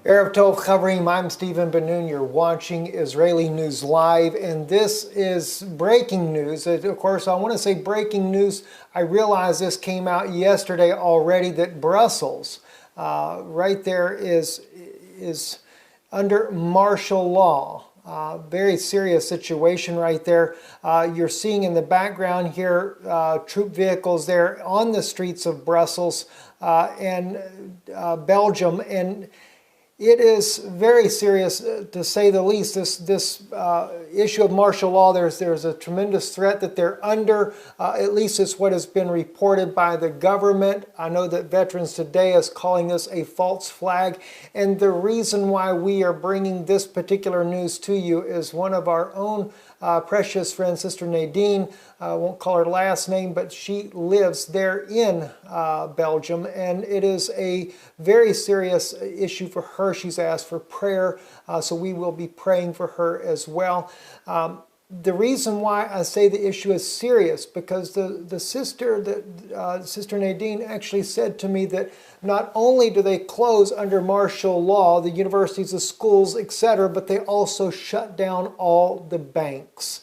Erev Tov Chavrim, I'm Stephen benNoon. You're watching Israeli News Live, and this is breaking news. Of course, I want to say breaking news. I realize this came out yesterday already, that Brussels, right there, is under martial law. Very serious situation right there. You're seeing in the background here troop vehicles there on the streets of Brussels and Belgium, and it is very serious, to say the least. This issue of martial law, there's a tremendous threat that they're under. At least it's what has been reported by the government. I know that Veterans Today is calling this a false flag. And the reason why we are bringing this particular news to you is one of our own precious friends, Sister Nadine. I won't call her last name, but she lives there in Belgium, and it is a very serious issue for her. She's asked for prayer, so we will be praying for her as well. The reason why I say the issue is serious, because the sister, Sister Nadine, actually said to me that not only do they close under martial law, the universities, the schools, etc., but they also shut down all the banks.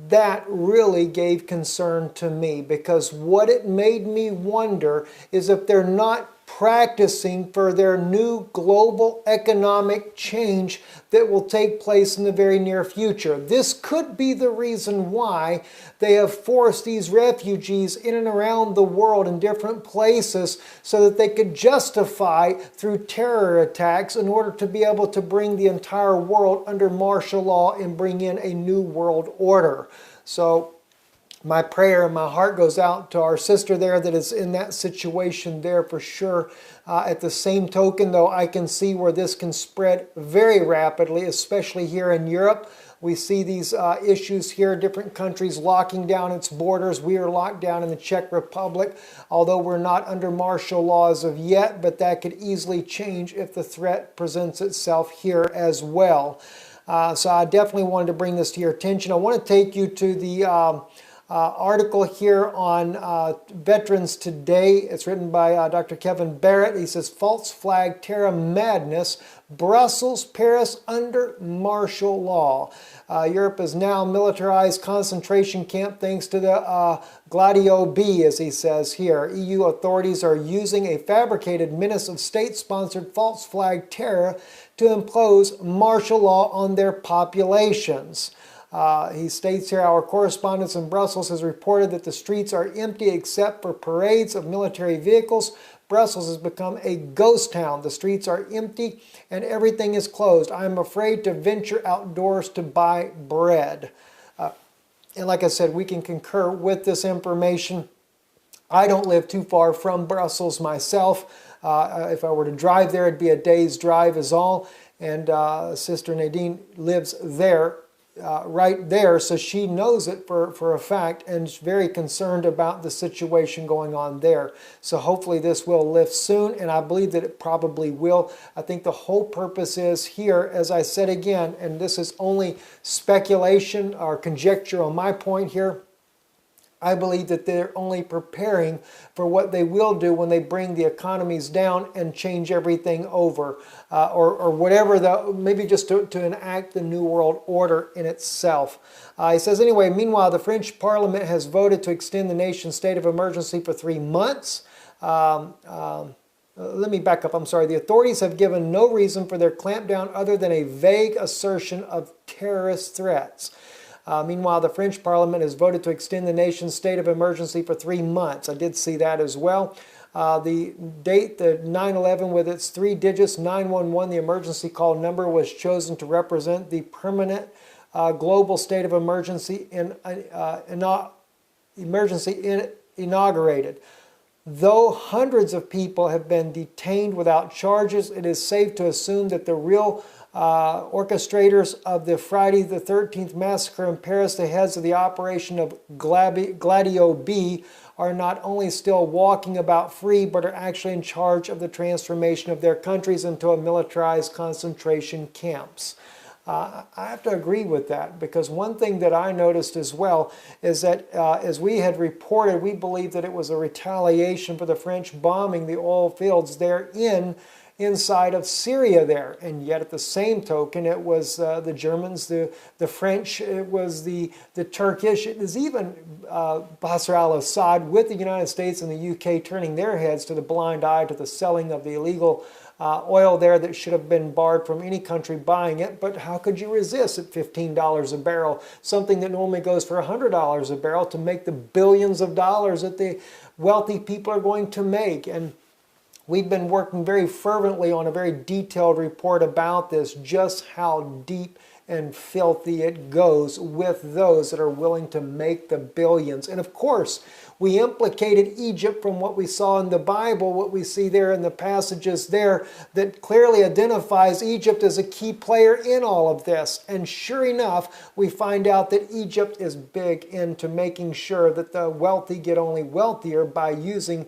That really gave concern to me, because what it made me wonder is if they're not practicing for their new global economic change that will take place in the very near future. This could be the reason why they have forced these refugees in and around the world in different places, so that they could justify through terror attacks in order to be able to bring the entire world under martial law and bring in a new world order. So my prayer and my heart goes out to our sister there that is in that situation there for sure. At the same token, though, I can see where this can spread very rapidly, especially here in Europe. We see these issues here, different countries locking down its borders. We are locked down in the Czech Republic, although we're not under martial law as of yet, but that could easily change if the threat presents itself here as well. So I definitely wanted to bring this to your attention. I want to take you to the article here on Veterans Today. It's written by Dr. Kevin Barrett. He says, false flag terror madness, Brussels, Paris under martial law. Europe is now a militarized concentration camp thanks to the Gladio B, as he says here. EU authorities are using a fabricated menace of state-sponsored false flag terror to impose martial law on their populations. He states here, our correspondent in Brussels has reported that the streets are empty except for parades of military vehicles. Brussels has become a ghost town. The streets are empty and everything is closed. I am afraid to venture outdoors to buy bread. And like I said, we can concur with this information. I don't live too far from Brussels myself. If I were to drive there, it'd be a day's drive is all. And Sister Nadine lives there. Right there, so she knows it for a fact and is very concerned about the situation going on there. So hopefully this will lift soon, and I believe that it probably will. I think the whole purpose is here, as I said again, and this is only speculation or conjecture on my point here, I believe that they're only preparing for what they will do when they bring the economies down and change everything over, or whatever, maybe just to enact the New World Order in itself. He says, anyway, meanwhile, the French Parliament has voted to extend the nation's state of emergency for 3 months. Let me back up, I'm sorry. The authorities have given no reason for their clampdown other than a vague assertion of terrorist threats. Meanwhile, the French Parliament has voted to extend the nation's state of emergency for 3 months. I did see that as well. The date, the 9/11, with its 3 digits, 911, the emergency call number, was chosen to represent the permanent global state of emergency emergency inaugurated. Though hundreds of people have been detained without charges, it is safe to assume that the real orchestrators of the Friday the 13th massacre in Paris, the heads of the operation of Gladio B, are not only still walking about free, but are actually in charge of the transformation of their countries into militarized concentration camps. I have to agree with that, because one thing that I noticed as well is that as we had reported, we believed that it was a retaliation for the French bombing the oil fields there inside of Syria there. And yet at the same token, it was the Germans, the French, it was the Turkish, it was even Bashar al-Assad with the United States and the UK turning their heads to the blind eye to the selling of the illegal oil there that should have been barred from any country buying it. But how could you resist at $15 a barrel, something that normally goes for $100 a barrel, to make the billions of dollars that the wealthy people are going to make? And we've been working very fervently on a very detailed report about this, just how deep and filthy it goes with those that are willing to make the billions. And of course, we implicated Egypt from what we saw in the Bible, what we see there in the passages there that clearly identifies Egypt as a key player in all of this. And sure enough, we find out that Egypt is big into making sure that the wealthy get only wealthier by using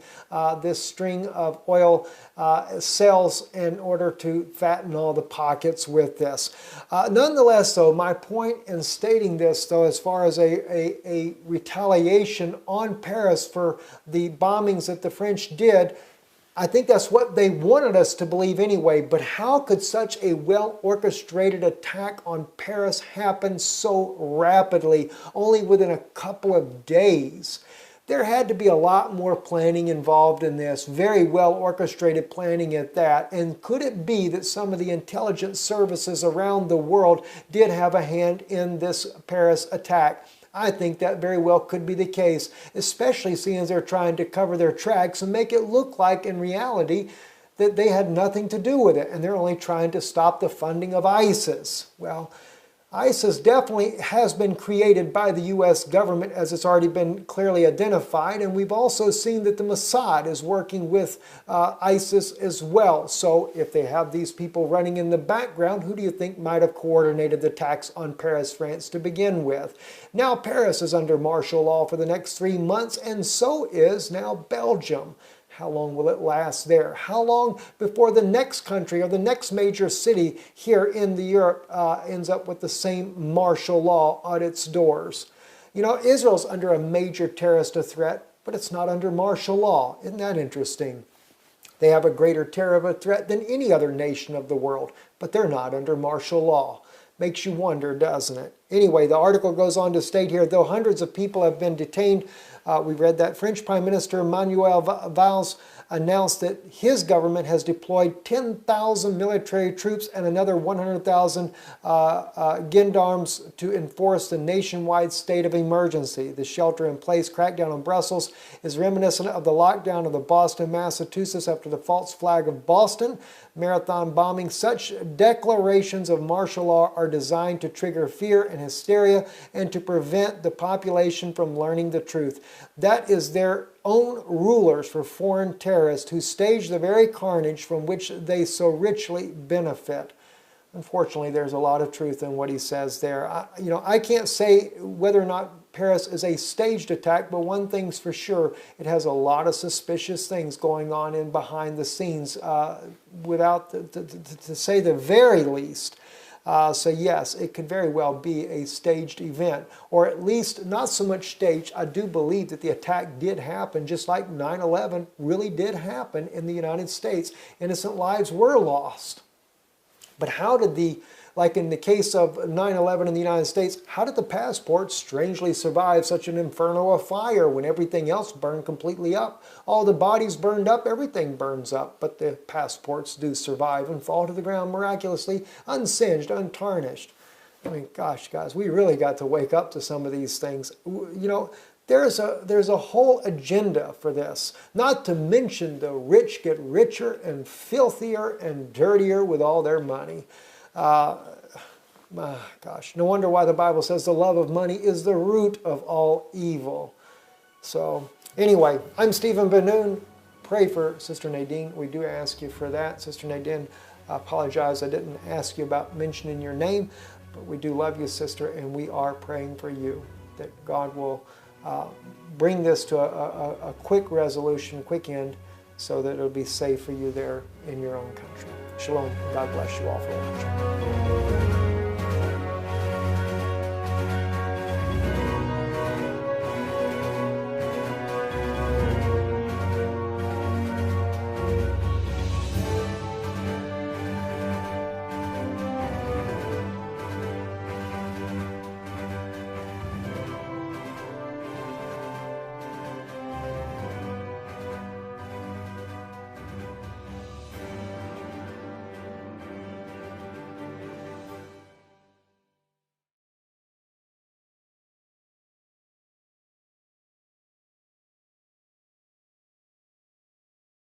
this string of oil sales in order to fatten all the pockets with this. Nonetheless, though, my point in stating this, though, as far as a retaliation on Paris for the bombings that the French did, I think that's what they wanted us to believe anyway. But how could such a well-orchestrated attack on Paris happen so rapidly, only within a couple of days? There had to be a lot more planning involved in this, very well orchestrated planning at that. And could it be that some of the intelligence services around the world did have a hand in this Paris attack? I think that very well could be the case, especially seeing as they're trying to cover their tracks and make it look like in reality that they had nothing to do with it and they're only trying to stop the funding of ISIS. Well, ISIS definitely has been created by the U.S. government, as it's already been clearly identified, and we've also seen that the Mossad is working with ISIS as well. So if they have these people running in the background, who do you think might have coordinated the attacks on Paris, France to begin with? Now Paris is under martial law for the next 3 months, and so is now Belgium. How long will it last there? How long before the next country or the next major city here in Europe ends up with the same martial law on its doors? You know, Israel's under a major terrorist threat, but it's not under martial law. Isn't that interesting? They have a greater terror of a threat than any other nation of the world, but they're not under martial law. Makes you wonder, doesn't it? Anyway, the article goes on to state here, though hundreds of people have been detained, we read that French Prime Minister Manuel Valls announced that his government has deployed 10,000 military troops and another 100,000 gendarmes to enforce the nationwide state of emergency. The shelter-in-place crackdown on Brussels is reminiscent of the lockdown of the Boston, Massachusetts after the false flag of Boston marathon bombing. Such declarations of martial law are designed to trigger fear and hysteria and to prevent the population from learning the truth. That is their own rulers for foreign terrorists who stage the very carnage from which they so richly benefit. Unfortunately, there's a lot of truth in what he says there. I can't say whether or not Paris is a staged attack, but one thing's for sure, it has a lot of suspicious things going on in behind the scenes, to say the very least. So yes, it could very well be a staged event, or at least not so much staged. I do believe that the attack did happen, just like 9/11 really did happen in the United States. Innocent lives were lost. But how did like in the case of 9/11 in the United States, how did the passports strangely survive such an inferno of fire when everything else burned completely up? All the bodies burned up, everything burns up, but the passports do survive and fall to the ground miraculously, unsinged, untarnished. I mean, gosh, guys, we really got to wake up to some of these things. You know, there's a whole agenda for this, not to mention the rich get richer and filthier and dirtier with all their money. My gosh, no wonder why the Bible says the love of money is the root of all evil. So anyway, I'm Stephen benNoon. Pray for Sister Nadine. We do ask you for that. Sister Nadine, I apologize I didn't ask you about mentioning your name, but we do love you, sister, and we are praying for you that God will bring this to a quick resolution, quick end, so that it'll be safe for you there in your own country. Shalom. God bless you all for watching.